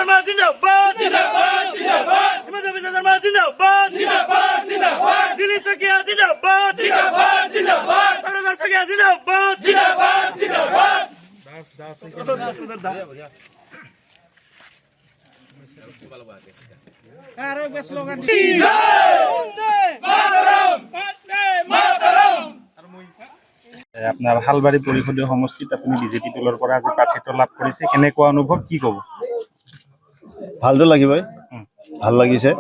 শর্মা জিন্দাবাদ জিন্দাবাদ জিন্দাবাদ হিমন্ত বিশ্ব শর্মা জিন্দাবাদ জিন্দাবাদ জিন্দাবাদ দিলীপ সখিয়া জিন্দাবাদ জিন্দাবাদ জিন্দাবাদ সরদার সখিয়া জিন্দাবাদ জিন্দাবাদ জিন্দাবাদ আপনার হালবাড়ি পৰিষদীয় সমষ্টিত আপুনি বিজেপি দলৰ পৰা আজি প্ৰাৰ্থিত্ব লাভ কৰিছে, কেনেকুৱা অনুভৱ, কি ক'ব? ভালটো লাগিবই, ভাল লাগিছে।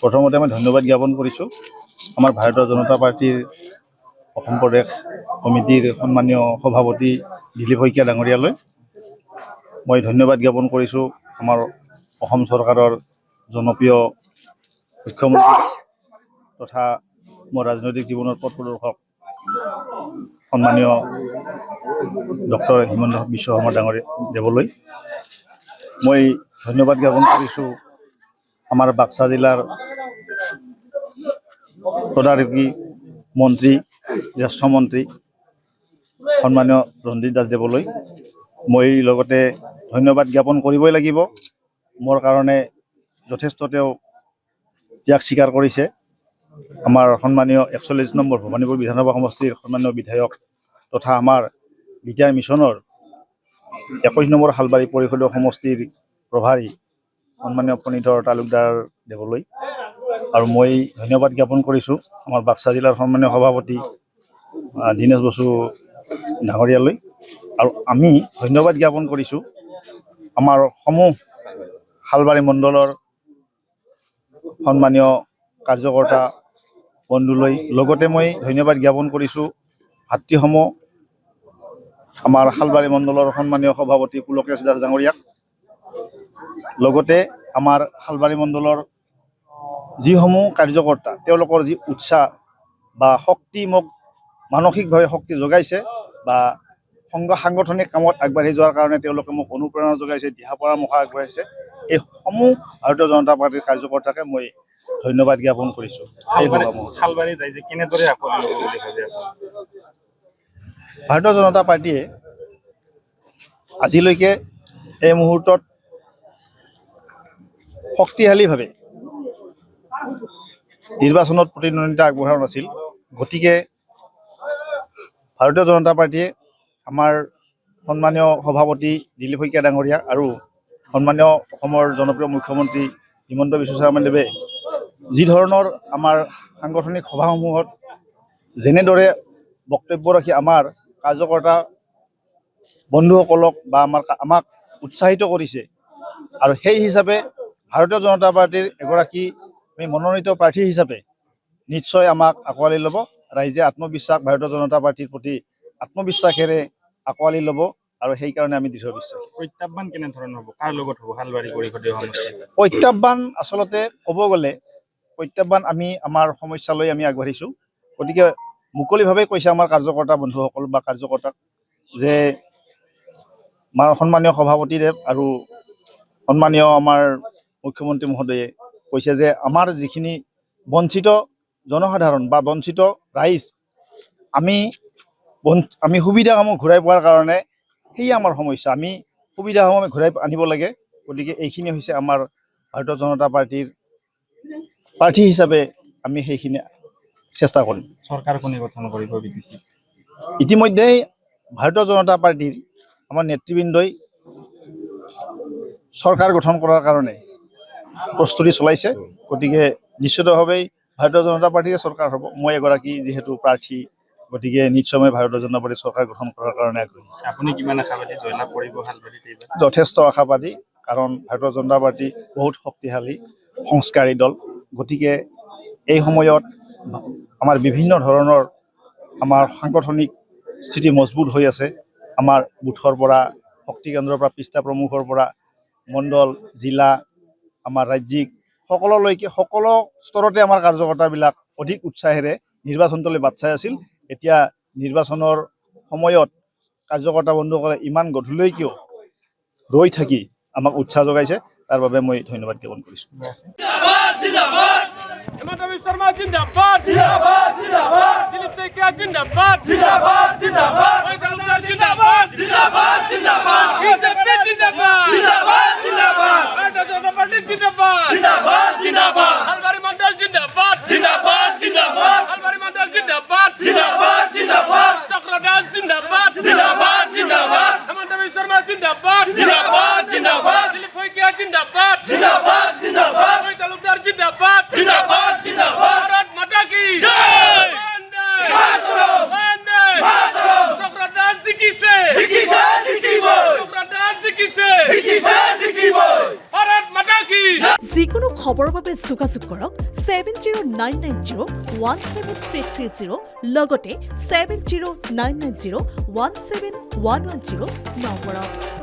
প্ৰথমতে মই ধন্যবাদ জ্ঞাপন কৰিছোঁ আমাৰ ভাৰতীয় জনতা পাৰ্টীৰ অসম প্ৰদেশ কমিটিৰ সন্মানীয় সভাপতি দিলীপ শইকীয়া ডাঙৰীয়ালৈ। মই ধন্যবাদ জ্ঞাপন কৰিছোঁ আমাৰ অসম চৰকাৰৰ জনপ্ৰিয় মুখ্যমন্ত্ৰী তথা মোৰ ৰাজনৈতিক জীৱনৰ পথ প্ৰদৰ্শক সন্মানীয় ডক্টৰ হিমন্ত বিশ্ব শৰ্মা ডাঙৰীয়াদেৱলৈ। মই ধন্যবাদ জ্ঞাপন কৰিছোঁ আমাৰ বাক্সা জিলাৰ তদাৰকী মন্ত্ৰী, জ্যেষ্ঠ মন্ত্ৰী সন্মানীয় ৰঞ্জিত দাসদেৱলৈ। মই লগতে ধন্যবাদ জ্ঞাপন কৰিবই লাগিব, মোৰ কাৰণে যথেষ্ট তেওঁ ত্যাগ স্বীকাৰ কৰিছে। আমাৰ সন্মানীয় 41 নম্বৰ ভৱানীপুৰ বিধানসভা সমষ্টিৰ সন্মানীয় বিধায়ক তথা আমাৰ বিটিআৰ মিছনৰ 21 নম্বৰ হালবাৰী পৰিষদীয় সমষ্টিৰ প্ৰভাৰী সন্মানীয় প্ৰণীতৰ তালুকদাৰ দেৱলৈ। আৰু মই ধন্যবাদ জ্ঞাপন কৰিছোঁ আমাৰ বাক্সা জিলাৰ সন্মানীয় সভাপতি দীনেশ বসু ডাঙৰীয়ালৈ। আৰু আমি ধন্যবাদ জ্ঞাপন কৰিছোঁ আমাৰ সমূহ হালবাৰী মণ্ডলৰ সন্মানীয় কাৰ্যকৰ্তা বন্ধুলৈ। লগতে মই ধন্যবাদ জ্ঞাপন কৰিছোঁ ভাতৃসমূহ আমাৰ হালবাৰী মণ্ডলৰ সন্মানীয় সভাপতি পুলকেশ দাস ডাঙৰীয়াক। লগতে আমাৰ হালবাৰী মণ্ডলৰ যিসমূহ কাৰ্যকৰ্তা, তেওঁলোকৰ যি উৎসাহ বা শক্তি মোক মানসিকভাৱে শক্তি যোগাইছে বা সাংগঠনিক কামত আগবাঢ়ি যোৱাৰ কাৰণে তেওঁলোকে মোক অনুপ্ৰেৰণা যোগাইছে, দিহা পৰামৰ্শ আগবঢ়াইছে। এই সমূহ ভাৰতীয় জনতা পাৰ্টীৰ কাৰ্যকৰ্তাকে মই ধন্যবাদ জ্ঞাপন কৰিছোঁ। ভাৰতীয় জনতা পাৰ্টীয়ে আজিলৈকে এই মুহূৰ্তত শক্তিশালীভাৱে নিৰ্বাচনত প্ৰতিদ্বন্দ্বিতা আগবঢ়োৱা নাছিল। গতিকে ভাৰতীয় জনতা পাৰ্টীয়ে আমাৰ সন্মানীয় সভাপতি দিলীপ শইকীয়া ডাঙৰীয়া আৰু সন্মানীয় অসমৰ জনপ্ৰিয় মুখ্যমন্ত্ৰী হিমন্ত বিশ্ব শৰ্মাদেৱে যি ধৰণৰ আমাৰ সাংগঠনিক সভাসমূহত যেনেদৰে বক্তব্য ৰাখি আমাৰ কাৰ্যকৰ্তা বন্ধুসকলক বা আমাক উৎসাহিত কৰিছে, আৰু সেই হিচাপে ভাৰতীয় জনতা পাৰ্টীৰ এগৰাকী মনোনীত প্ৰাৰ্থী হিচাপে নিশ্চয় আমাক আঁকোৱালি ল'ব। ৰাইজে আত্মবিশ্বাস ভাৰতীয় জনতা পাৰ্টীৰ প্ৰতি আত্মবিশ্বাসেৰে আঁকোৱালি ল'ব, আৰু সেইকাৰণে আমি দৃঢ় বিশ্বাসী। প্ৰত্যাহ্বান কেনেধৰণৰ হ'ব, কাৰ লগত হ'ব হালবাৰী পৰিষদীয় সমষ্টি? প্ৰত্যাহ্বান আচলতে ক'ব গ'লে প্ৰত্যাহ্বান আমি আমাৰ সমস্যালৈ আমি আগবাঢ়িছোঁ। গতিকে মুকলিভাৱে কৈছে আমাৰ কাৰ্যকৰ্তা বন্ধুসকল বা কাৰ্যকৰ্তাক যে সন্মানীয় সভাপতিদেৱ আৰু সন্মানীয় আমাৰ মুখ্যমন্ত্ৰী মহোদয়ে কৈছে যে আমাৰ যিখিনি বঞ্চিত জনসাধাৰণ বা বঞ্চিত ৰাইজ, আমি সুবিধাসমূহ ঘূৰাই পোৱাৰ কাৰণে সেয়ে আমাৰ সমস্যা, আমি সুবিধাসমূহ আমি ঘূৰাই আনিব লাগে। গতিকে এইখিনি হৈছে আমাৰ ভাৰতীয় জনতা পাৰ্টীৰ প্ৰাৰ্থী হিচাপে আমি সেইখিনি চেষ্টা কৰিম। চৰকাৰ কোনে গঠন কৰিব বিটিচি? ইতিমধ্যেই ভাৰতীয় জনতা পাৰ্টীৰ আমাৰ নেতৃবৃন্দই চৰকাৰ গঠন কৰাৰ কাৰণে প্ৰস্তুতি চলাইছে। গতিকে নিশ্চিতভাৱেই ভাৰতীয় জনতা পাৰ্টীয়ে চৰকাৰ হ'ব। মই এগৰাকী যিহেতু প্ৰাৰ্থী, গতিকে নিশ্চয় মই ভাৰতীয় জনতা পাৰ্টীৰ চৰকাৰ গঠন কৰাৰ কাৰণে আগ্ৰহী। আপুনি কিমান আশাবাদী জয়লাভ কৰিব হালবাৰীত এইবাৰ? যথেষ্ট আশাবাদী, কাৰণ ভাৰতীয় জনতা পাৰ্টী বহুত শক্তিশালী সংস্কাৰী দল। গতিকে এই সময়ত আমাৰ বিভিন্ন ধৰণৰ আমাৰ সাংগঠনিক স্থিতি মজবুত হৈ আছে। আমাৰ বুথৰ পৰা, শক্তি কেন্দ্ৰৰ পৰা, পৃষ্ঠা প্ৰমুখৰ পৰা মণ্ডল, জিলা, আমাৰ ৰাজ্যিক সকলোলৈকে সকলো স্তৰতে আমাৰ কাৰ্যকৰ্তাবিলাক অধিক উৎসাহেৰে নিৰ্বাচনটোলৈ বাট চাই আছিল। এতিয়া নিৰ্বাচনৰ সময়ত কাৰ্যকৰ্তা বন্ধুসকলে ইমান গধূলৈকেও ৰৈ থাকি আমাক উৎসাহ যোগাইছে, তাৰ বাবে মই ধন্যবাদ জ্ঞাপন কৰিছোঁ। হিমন্ত বিশ্ব শৰ্মা জিন্দাবাদ জিন্দাবাদ জিন্দাবাদ দিলীপ শইকীয়া জিন্দাবাদ জিন্দাবাদ জিন্দাবাদ জিন্দাবাদ জিন্দাবাদ জিন্দাবাদ বিজেপি জিন্দাবাদ জিন্দাবাদ জিন্দাবাদ पंडित जिंदाबाद जिंदाबाद जिंदाबाद हलवारी मंडल जिंदाबाद जिंदाबाद जिंदाबाद हलवारी मंडल जिंदाबाद जिंदाबाद जिंदाबाद चक्रदास जिंदाबाद जिंदाबाद जिंदाबाद हेमंत बिश्व शर्मा जिंदाबाद जिंदाबाद जिंदाबाद दिलीप फैकिया जिंदाबाद जिंदाबाद जिंदाबाद अमित तालुकदार जिंदाबाद जिंदाबाद जिंदाबाद भारत माता की जय वंदे मातरम वंदे मातरम चक्रदास जी की से जिकिसा जिकिबो चक्रदास जी की से जिकिसा जिकिबो भारत माता की যিকোনো খবৰৰ বাবে যোগাযোগ কৰক 7099017330 লগতে 7099017110 নম্বৰত।